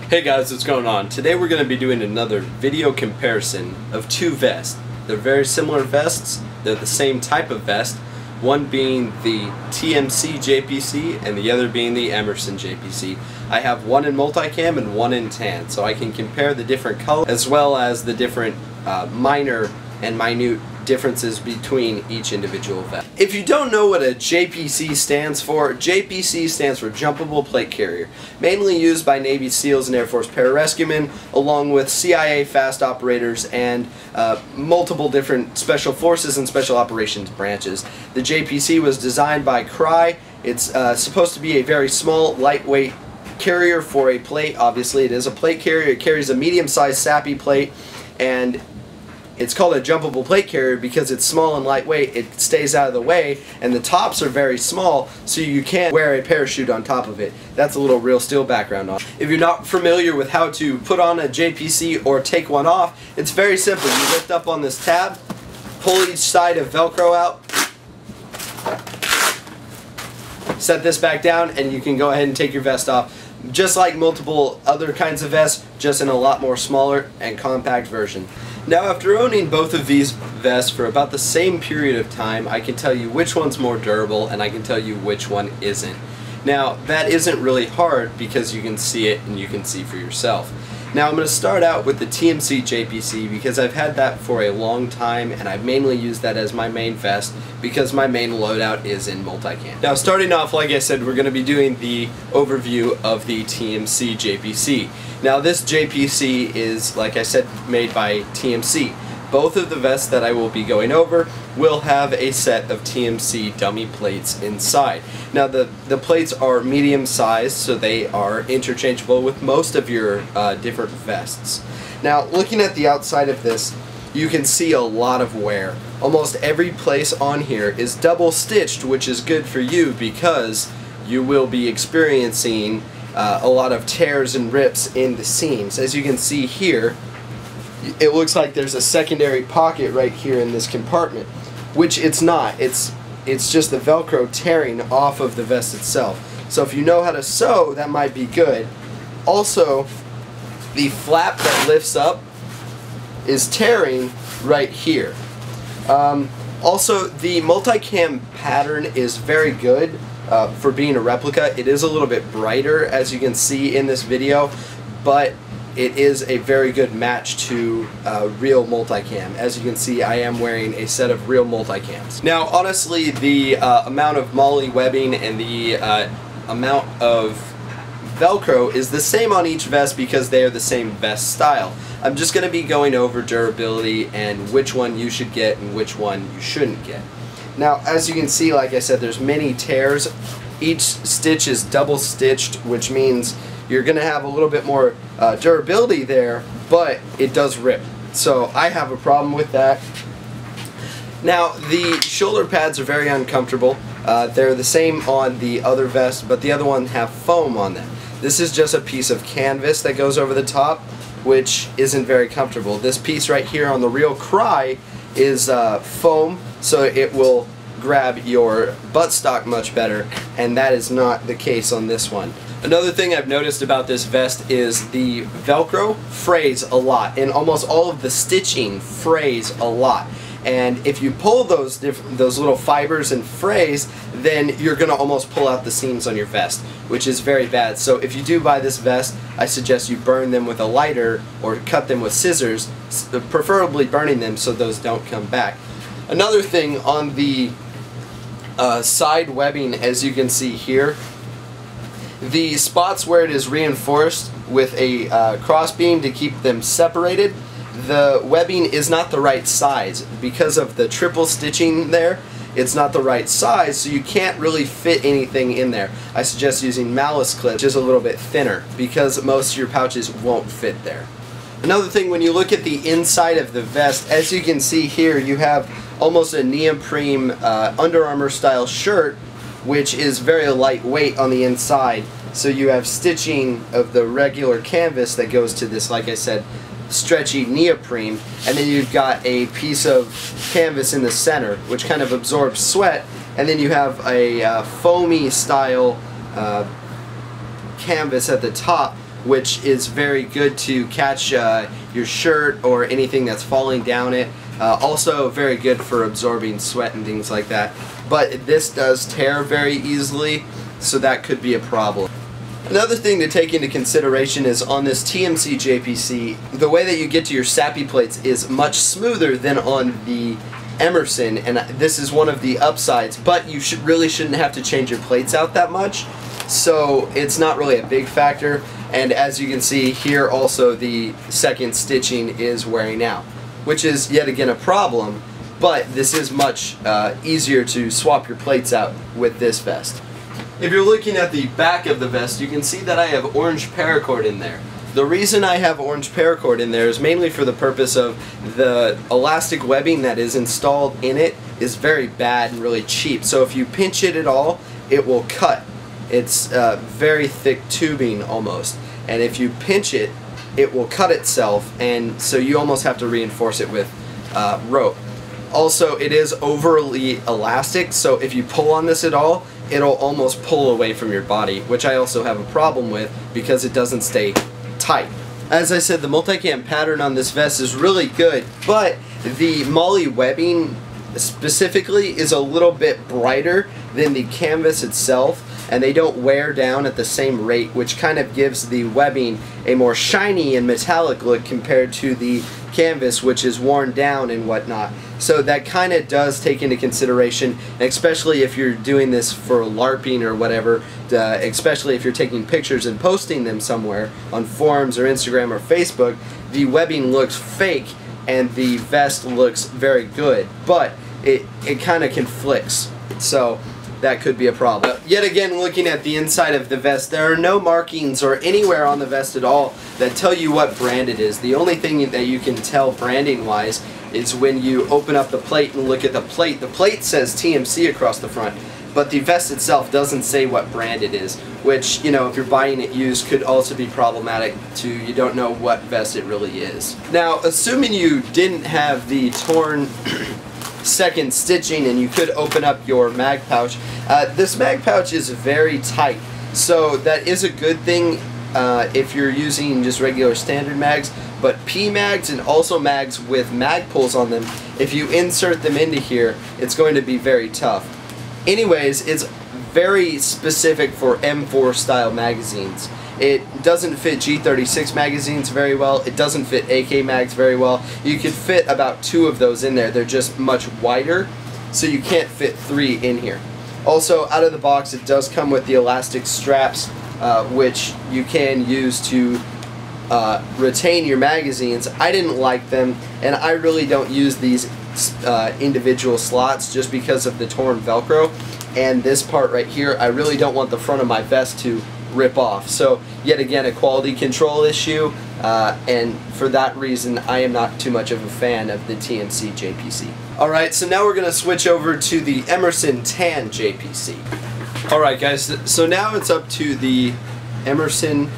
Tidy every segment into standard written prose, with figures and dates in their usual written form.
Hey guys, what's going on? Today we're going to be doing another video comparison of two vests. They're very similar vests, they're the same type of vest, one being the Tmc Jbc and the other being the Emerson Jbc. I have one in multicam and one in tan, so I can compare the different colors as well as the different minor and minute differences between each individual vest. If you don't know what a JPC stands for, JPC stands for Jumpable Plate Carrier, mainly used by Navy SEALs and Air Force pararescuemen, along with CIA fast operators and multiple different special forces and special operations branches. The JPC was designed by Cry. It's supposed to be a very small, lightweight carrier for a plate. Obviously it is a plate carrier. It carries a medium-sized SAPI plate, and it's called a jumpable plate carrier because it's small and lightweight. It stays out of the way, and the tops are very small, so you can't wear a parachute on top of it. That's a little real steel background on. If you're not familiar with how to put on a JPC or take one off, it's very simple. You lift up on this tab, pull each side of Velcro out, set this back down, and you can go ahead and take your vest off. Just like multiple other kinds of vests, just in a lot more smaller and compact version. Now, after owning both of these vests for about the same period of time, I can tell you which one's more durable and I can tell you which one isn't. Now, that isn't really hard because you can see it and you can see for yourself. Now, I'm going to start out with the Tmc Jbc because I've had that for a long time and I've mainly used that as my main vest because my main loadout is in multicam. Now, starting off, like I said, we're going to be doing the overview of the Tmc Jbc. Now, this JPC is, like I said, made by TMC. Both of the vests that I will be going over will have a set of TMC dummy plates inside. Now, the plates are medium sized, so they are interchangeable with most of your different vests. Now, looking at the outside of this, you can see a lot of wear. Almost every place on here is double stitched, which is good for you because you will be experiencing a lot of tears and rips in the seams. As you can see here, it looks like there's a secondary pocket right here in this compartment, which it's not. It's just the Velcro tearing off of the vest itself. So if you know how to sew, that might be good. Also, the flap that lifts up is tearing right here. Also, the multicam pattern is very good for being a replica. It is a little bit brighter, as you can see in this video, but it is a very good match to real multicam. As you can see, I am wearing a set of real multicams. Now, honestly, the amount of MOLLE webbing and the amount of Velcro is the same on each vest because they are the same vest style. I'm just going to be going over durability and which one you should get and which one you shouldn't get. Now, as you can see, like I said, there's many tears. Each stitch is double stitched, which means you're going to have a little bit more durability there, but it does rip. So I have a problem with that. Now, the shoulder pads are very uncomfortable. They're the same on the other vest, but the other one have foam on them. This is just a piece of canvas that goes over the top, which isn't very comfortable. This piece right here on the real Cry is foam, so it will grab your buttstock much better, and that is not the case on this one. Another thing I've noticed about this vest is the Velcro frays a lot, and almost all of the stitching frays a lot. And if you pull those little fibers and frays, then you're going to almost pull out the seams on your vest, which is very bad. So if you do buy this vest, I suggest you burn them with a lighter or cut them with scissors, preferably burning them so those don't come back. Another thing on the side webbing, as you can see here, the spots where it is reinforced with a crossbeam to keep them separated, the webbing is not the right size. Because of the triple stitching there, it's not the right size, so you can't really fit anything in there. I suggest using malice clips, just a little bit thinner, because most of your pouches won't fit there. Another thing, when you look at the inside of the vest, as you can see here, you have almost a neoprene Under Armour style shirt, which is very lightweight on the inside. So you have stitching of the regular canvas that goes to this, like I said, stretchy neoprene, and then you've got a piece of canvas in the center which kind of absorbs sweat, and then you have a foamy style canvas at the top which is very good to catch your shirt or anything that's falling down it. Also very good for absorbing sweat and things like that. But this does tear very easily, so that could be a problem. Another thing to take into consideration is on this Tmc Jbc, the way that you get to your sappy plates is much smoother than on the Emerson, and this is one of the upsides, but you really shouldn't have to change your plates out that much, so it's not really a big factor. And as you can see here, also the second stitching is wearing out, which is yet again a problem, but this is much easier to swap your plates out with this vest. If you're looking at the back of the vest, you can see that I have orange paracord in there. The reason I have orange paracord in there is mainly for the purpose of the elastic webbing that is installed in it is very bad and really cheap. So if you pinch it at all, it will cut. It's very thick tubing almost. And if you pinch it, it will cut itself, and so you almost have to reinforce it with rope. Also, it is overly elastic, so if you pull on this at all, it'll almost pull away from your body, which I also have a problem with because it doesn't stay tight. As I said, the multicam pattern on this vest is really good, but the MOLLE webbing specifically is a little bit brighter than the canvas itself, and they don't wear down at the same rate, which kind of gives the webbing a more shiny and metallic look compared to the canvas, which is worn down and whatnot. So that kind of does take into consideration, especially if you're doing this for LARPing or whatever, especially if you're taking pictures and posting them somewhere on forums or Instagram or Facebook, the webbing looks fake and the vest looks very good, but it kind of conflicts. So that could be a problem. Yet again, looking at the inside of the vest, there are no markings or anywhere on the vest at all that tell you what brand it is. The only thing that you can tell branding wise is when you open up the plate and look at the plate. The plate says TMC across the front, but the vest itself doesn't say what brand it is, which, you know, if you're buying it used could also be problematic too. You don't know what vest it really is. Now, assuming you didn't have the torn second stitching and you could open up your mag pouch, this mag pouch is very tight, so that is a good thing if you're using just regular standard mags. But P mags and also mags with mag pulls on them, if you insert them into here, it's going to be very tough. Anyways, it's very specific for M4 style magazines. It doesn't fit G36 magazines very well. It doesn't fit AK mags very well. You could fit about 2 of those in there. They're just much wider, so you can't fit 3 in here. Also, out of the box, it does come with the elastic straps, which you can use to retain your magazines. I didn't like them, and I really don't use these individual slots just because of the torn Velcro. And this part right here, I really don't want the front of my vest to rip off. So yet again, a quality control issue, and for that reason I am not too much of a fan of the Tmc Jbc. Alright, so now we're going to switch over to the Emerson Tan Jbc. Alright guys, so now it's up to the Emerson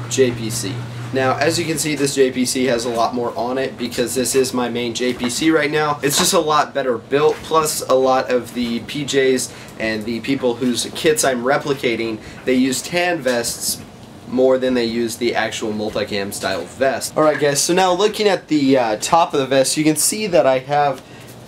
Jbc. Now, as you can see, this JPC has a lot more on it because this is my main JPC right now. It's just a lot better built, plus a lot of the PJs and the people whose kits I'm replicating, they use tan vests more than they use the actual multicam style vest. Alright guys, so now looking at the top of the vest, you can see that I have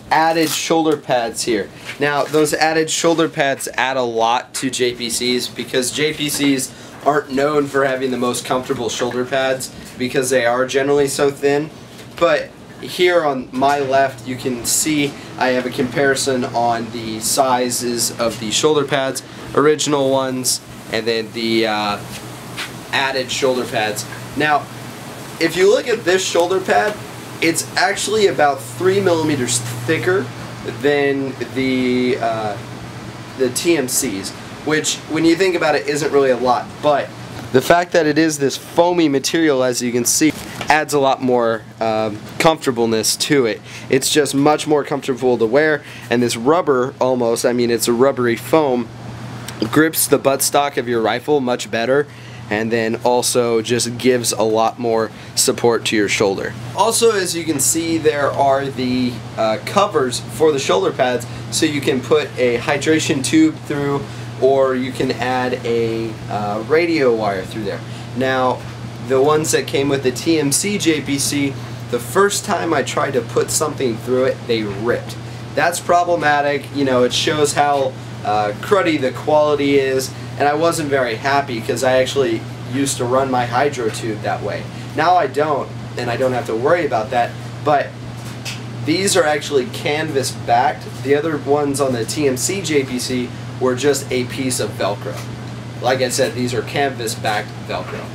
added shoulder pads here. Now, those added shoulder pads add a lot to JPCs because JPCs aren't known for having the most comfortable shoulder pads because they are generally so thin. But here on my left, you can see I have a comparison on the sizes of the shoulder pads, original ones, and then the added shoulder pads. Now, if you look at this shoulder pad, it's actually about 3 millimeters thicker than the TMCs, which, when you think about it, isn't really a lot. But the fact that it is this foamy material, as you can see, adds a lot more comfortableness to it. It's just much more comfortable to wear, and this rubber, almost, I mean, it's a rubbery foam, grips the buttstock of your rifle much better, and then also just gives a lot more support to your shoulder. Also, as you can see, there are the covers for the shoulder pads, so you can put a hydration tube through, or you can add a radio wire through there. Now, the ones that came with the TMC Jbc, the first time I tried to put something through it, they ripped. That's problematic. You know, it shows how cruddy the quality is, and I wasn't very happy because I actually used to run my hydro tube that way. Now I don't, and I don't have to worry about that, but these are actually canvas backed. The other ones on the TMC Jbc were just a piece of Velcro. Like I said, these are canvas backed Velcro.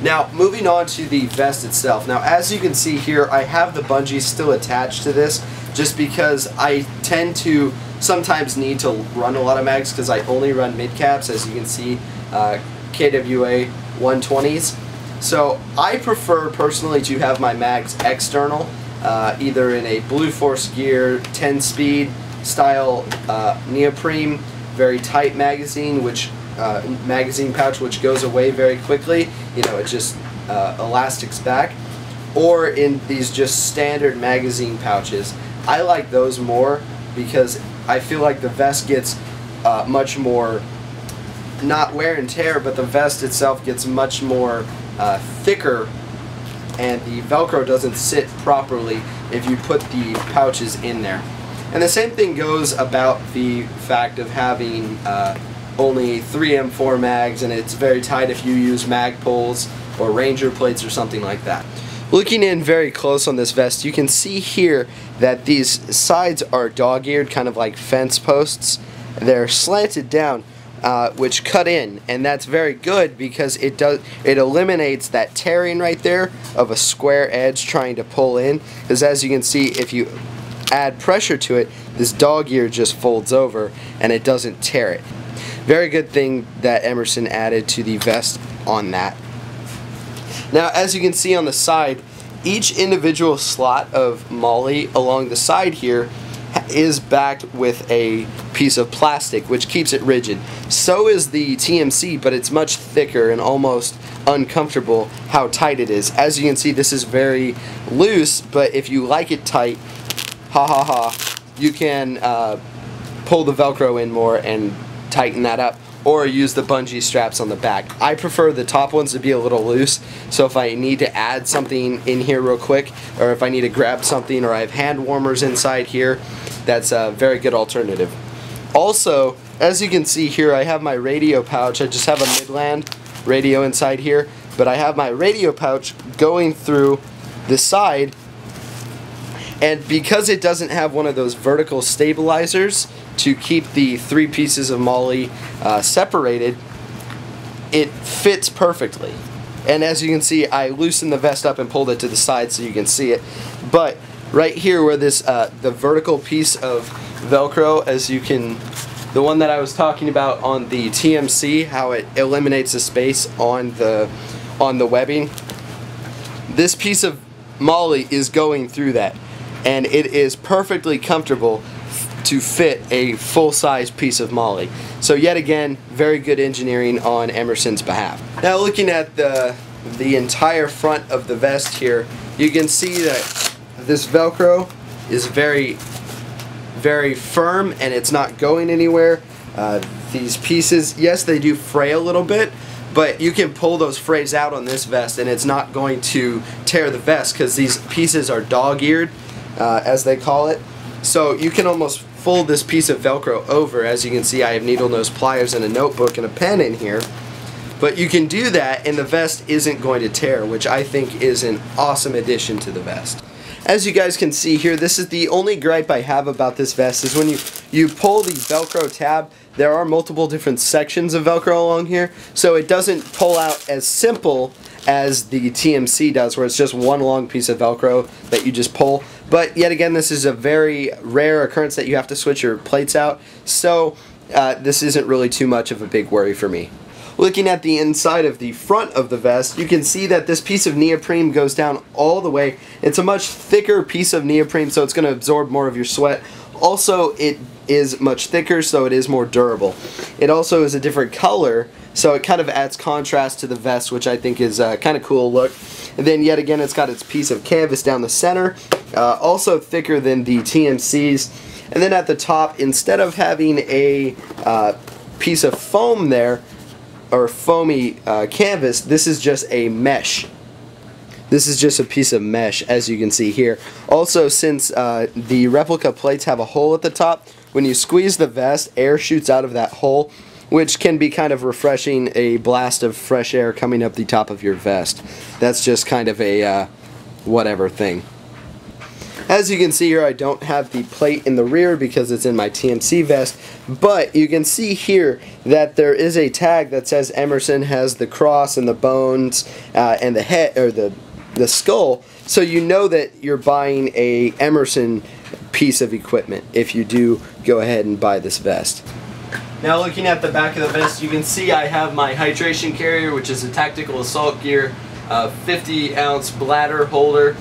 Now, moving on to the vest itself. Now, as you can see here, I have the bungee still attached to this just because I tend to sometimes need to run a lot of mags because I only run mid caps, as you can see, KWA 120s. So I prefer personally to have my mags external, either in a Blue Force Gear 10-speed style neoprene, very tight magazine, which magazine pouch which goes away very quickly. You know, it just elastics back, or in these just standard magazine pouches. I like those more because I feel like the vest gets much more, not wear and tear, but the vest itself gets much more thicker, and the Velcro doesn't sit properly if you put the pouches in there. And the same thing goes about the fact of having only 3M4 mags, and it's very tight if you use mag pulls or Ranger plates or something like that. Looking in very close on this vest, you can see here that these sides are dog-eared, kind of like fence posts. They're slanted down, which cut in, and that's very good because it eliminates that tearing right there of a square edge trying to pull in, because as you can see, if you add pressure to it, this dog ear just folds over and it doesn't tear it. Very good thing that Emerson added to the vest on that. Now, as you can see on the side, each individual slot of MOLLE along the side here is backed with a piece of plastic which keeps it rigid. So is the TMC, but it's much thicker and almost uncomfortable how tight it is. As you can see, this is very loose, but if you like it tight, you can pull the Velcro in more and tighten that up, or use the bungee straps on the back. I prefer the top ones to be a little loose, so if I need to add something in here real quick, or if I need to grab something, or I have hand warmers inside here, that's a very good alternative. Also, as you can see here, I have my radio pouch. I just have a Midland radio inside here, but I have my radio pouch going through the side, and because it doesn't have one of those vertical stabilizers to keep the three pieces of MOLLE separated, it fits perfectly. And as you can see, I loosened the vest up and pulled it to the side so you can see it. But right here where this the vertical piece of Velcro, as you can, the one that I was talking about on the TMC, how it eliminates the space on the webbing, this piece of MOLLE is going through that, and it is perfectly comfortable to fit a full-size piece of MOLLE. So yet again, very good engineering on Emerson's behalf. Now looking at the entire front of the vest here, you can see that this Velcro is very, very firm and it's not going anywhere. These pieces, yes, they do fray a little bit, but you can pull those frays out on this vest and it's not going to tear the vest because these pieces are dog-eared, as they call it. So you can almost fold this piece of Velcro over. As you can see, I have needle nose pliers and a notebook and a pen in here. But you can do that and the vest isn't going to tear, which I think is an awesome addition to the vest. As you guys can see here, this is the only gripe I have about this vest, is when you pull the Velcro tab, there are multiple different sections of Velcro along here, so it doesn't pull out as simple as the TMC does, where it's just one long piece of Velcro that you just pull. But yet again, this is a very rare occurrence that you have to switch your plates out, so this isn't really too much of a big worry for me. Looking at the inside of the front of the vest, you can see that this piece of neoprene goes down all the way. It's a much thicker piece of neoprene, so it's going to absorb more of your sweat. Also, it is much thicker, so it is more durable. It also is a different color, so it kind of adds contrast to the vest, which I think is kind of cool look. And then yet again, it's got its piece of canvas down the center, also thicker than the TMC's. And then at the top, instead of having a piece of foam there, or foamy canvas, this is just a mesh. This is just a piece of mesh, as you can see here. Also, since the replica plates have a hole at the top, when you squeeze the vest, air shoots out of that hole, which can be kind of refreshing, a blast of fresh air coming up the top of your vest. That's just kind of a whatever thing. As you can see here, I don't have the plate in the rear because it's in my TMC vest, but you can see here that there is a tag that says Emerson, has the cross and the bones and the head, or the skull, so you know that you're buying a Emerson piece of equipment if you do go ahead and buy this vest. Now looking at the back of the vest, you can see I have my hydration carrier, which is a tactical assault gear, 50-ounce bladder holder.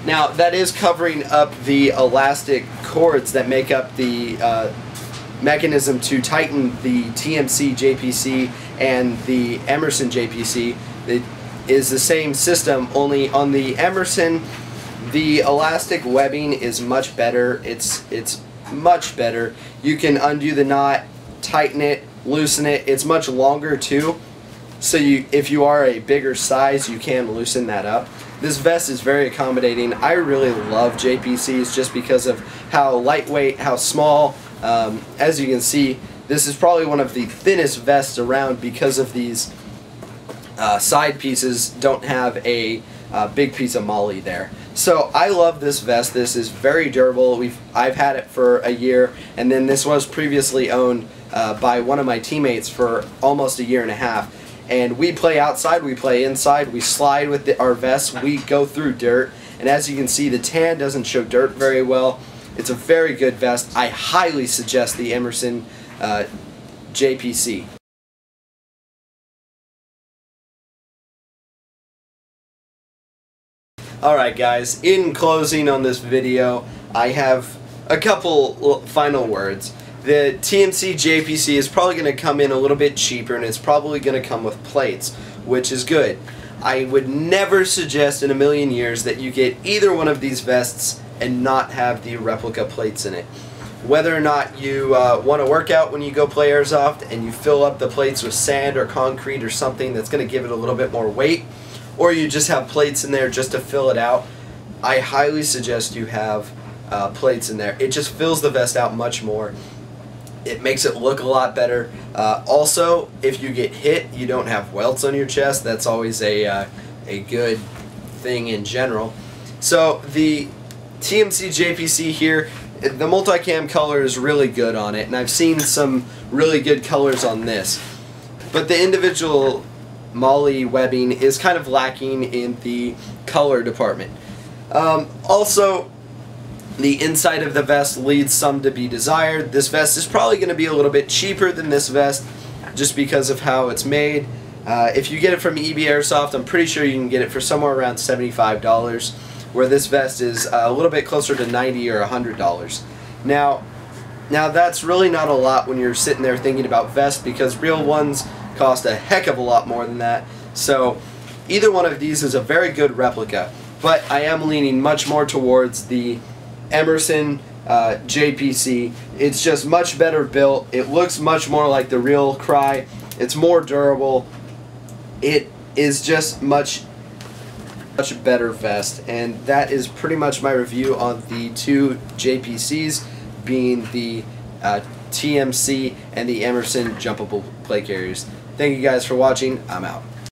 Now that is covering up the elastic cords that make up the mechanism to tighten the Tmc Jbc and the Emerson Jbc. It is the same system, only on the Emerson the elastic webbing is much better. It's much better. You can undo the knot, tighten it, loosen it. It's much longer too, so if you are a bigger size, you can loosen that up. This vest is very accommodating. I really love JPCs just because of how lightweight, how small. As you can see, this is probably one of the thinnest vests around because of these side pieces don't have a big piece of moly there. So I love this vest. This is very durable. I've had it for a year, and then this was previously owned by one of my teammates for almost a year and a half. And we play outside, we play inside, we slide with our vests, we go through dirt, and as you can see, the tan doesn't show dirt very well. It's a very good vest. I highly suggest the Emerson JPC. Alright guys, in closing on this video, I have a couple final words. The Tmc Jbc is probably going to come in a little bit cheaper, and it's probably going to come with plates, which is good. I would never suggest in a million years that you get either one of these vests and not have the replica plates in it. Whether or not you want to work out when you go play airsoft and you fill up the plates with sand or concrete or something that's going to give it a little bit more weight, or you just have plates in there just to fill it out, I highly suggest you have plates in there. It just fills the vest out much more. It makes it look a lot better. Also, if you get hit, you don't have welts on your chest. That's always a good thing in general. So the Tmc Jbc here, the multicam color is really good on it, and I've seen some really good colors on this. But the individual moly webbing is kind of lacking in the color department. Also, the inside of the vest leaves some to be desired. This vest is probably going to be a little bit cheaper than this vest just because of how it's made. If you get it from EB Airsoft, I'm pretty sure you can get it for somewhere around $75, where this vest is a little bit closer to $90 or $100. Now that's really not a lot when you're sitting there thinking about vests, because real ones cost a heck of a lot more than that. So either one of these is a very good replica, but I am leaning much more towards the Emerson JPC. It's just much better built. It looks much more like the real Cry. It's more durable. It is just much better vest, and that is pretty much my review on the two JPCs, being the TMC and the Emerson Jumpable plate carriers. Thank you guys for watching. I'm out.